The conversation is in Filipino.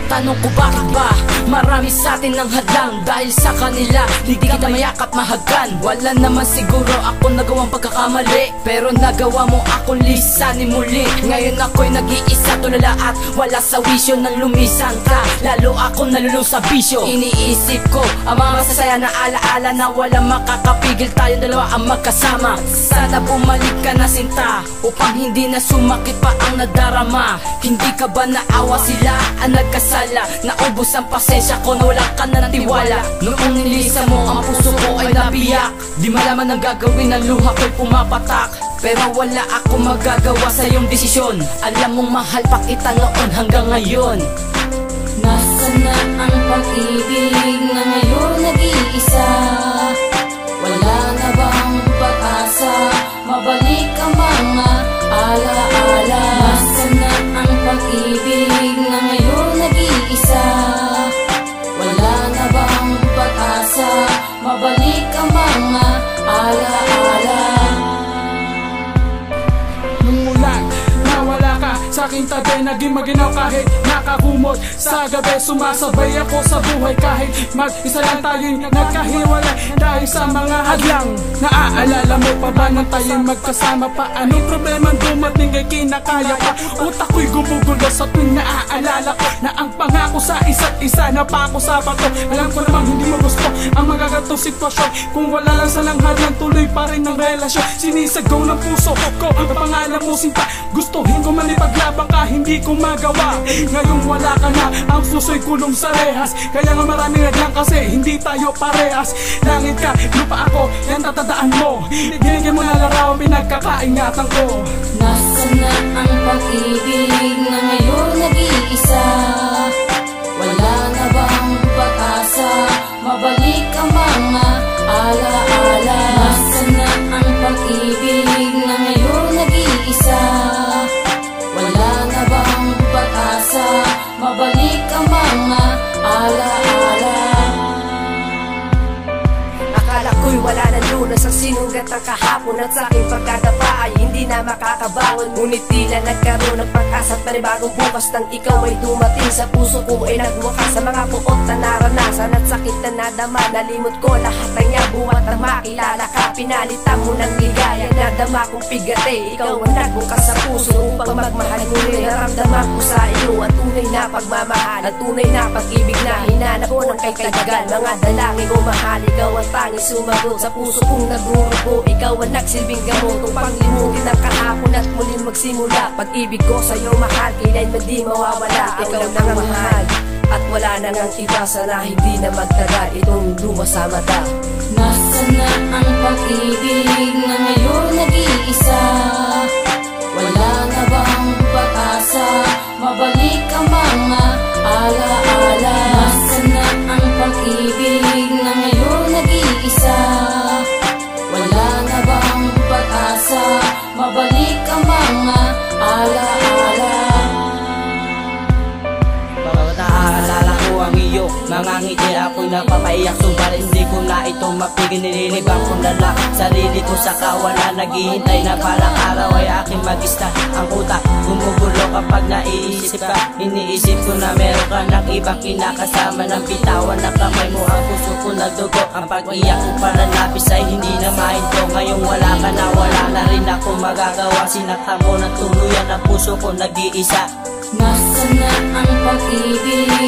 Tanong ko bakit ba marami sa atin ng hadlang? Dahil sa kanila hindi kita mayakap mahagan. Wala naman siguro ako nagawang pagkakamali, pero nagawa mo akong lisanin muli. Ngayon ako'y nag-iisa, tulala at wala sa wisyo nang lumisan ka. Lalo akong nalulung sa bisyo. Iniisip ko ang mga masasaya na alaala na walang makakapigil, tayong dalawa ang magkasama. Sana bumalik ka na sinta, upang hindi na sumakit pa ang nadarama. Hindi ka ba naawa sila ang nagkasama? Naubos ang pasensya ko na wala ka na ng tiwala. Noong nilisa mo ang puso ko ay nabiyak. Di malaman ang gagawin, ang luha ko'y pumapatak. Pero wala ako magagawa sa iyong desisyon. Alam mong mahal pa kita noon hanggang ngayon. Nasaan na ang pag-ibig na ngayon nag-iisa? Wala na bang pag-asa? Mabalik ang mga alaala. Nasaan na ang pag-ibig na ngayon nag-iisa? Wala na bang pag-asa? Mabalik ang mga alaala. Nung mula nawala ka sa aking tabi, naging maginaw kahit nakakumot sa gabi. Sumasabay ako sa buhay kahit mag-isa lang tayo'y nagkahiwalay dahil sa mga hadlang. Naaalala mo pa ba nang tayo'y magkasama pa? Anong problema dumating ay kinakaya pa? Utak ko'y gumugulo sa tuwing naaalala ko na ang pangako sa isa't isa na pako sa bato. Alam ko namang hindi mo gusto ang magagatong sitwasyon. Kung wala lang salang hadlang, tuloy pa rin ang relasyon. Sinisagaw ng puso ko ang pangalan mo sinta. Gustuhin ko man ipaglabang ka, hindi ko magawa. Ngayong wala ka na, ang puso'y kulong sa rehas. Kaya nga maraming hadlang kasi hindi tayo parehas. Langit ka, lupa ako, yan tatandaan mo. Ginigin mo na laraw, pinagkakaingatan ko. Nasaan na ang pag-ibig na ngayon nag-iisa? Wala na bang pag-asa? Mabalik ang mga alaala. Nasaan na ang pag-ibig na ngayon nag-iisa? Wala na bang pag-asa? Mabalik ang mga alaala. Akala ko'y wala na lunas ang sinugat ng kahapon, at sa aking pagkadapa ay hindi na makakabangon. Ngunit tila nagkaroon ng pag-asa at panibagong bukas nang ikaw ay dumating sa puso ko ay nagwakas. Sa mga puot na naranasan at sakit na nadama, nalimot ko lahat ng yabuat na makilala ka. Pinalitan mo ng ligaya, nadama kong pigate. Ikaw ang nagbukas sa puso upang magmahal muli. Naramdaman ko sa iyo ang tunay na pagmamahal, ang tunay na pag-ibig na hinanap ko ng kay kaibigan. Mga dalangin ko mahal, ikaw ang tanging sumagot sa puso kong nagurugo. Ikaw ang nagsilbing gamot upang limutin ang kahapon at muling magsimula. Pag-ibig ko sa'yo mahal, kailanman di mawawala. Ikaw nang mahal at wala na ngang iba, sana hindi na magtagal itong luma sa mata. Nasaan na ang pag-ibig na ngayon nag-iisa? Wala na bang pag-asa? Mabalik ang mga alaala. Nasaan na ang pag-ibig na ngayon nag-iisa? Wala na bang pag-asa? Mabalik ang mga alaala. Bawat naaalala ko ang iyo, mga ngiti ako'y napapaiyak. Subalit hindi ko na ito mapigil, nililibang ko na lang sarili ko sa kawalan. Naghihintay na palang araw ay aking mag-ista. Ang utak gumugulo kapag naiisip ka. Iniisip ko na meron ka ng ibang kinakasama, ng bitawan ng kamay mo. Ang puso ko nagdugo, ang pag-iyak ko parang lapis ay hindi na mahinto. Ngayong wala ka na, wala na rin ako magagawa. Sinaktan mo ng tuluyan ang puso ko nag-iisa. Nasaan na ang pag-ibig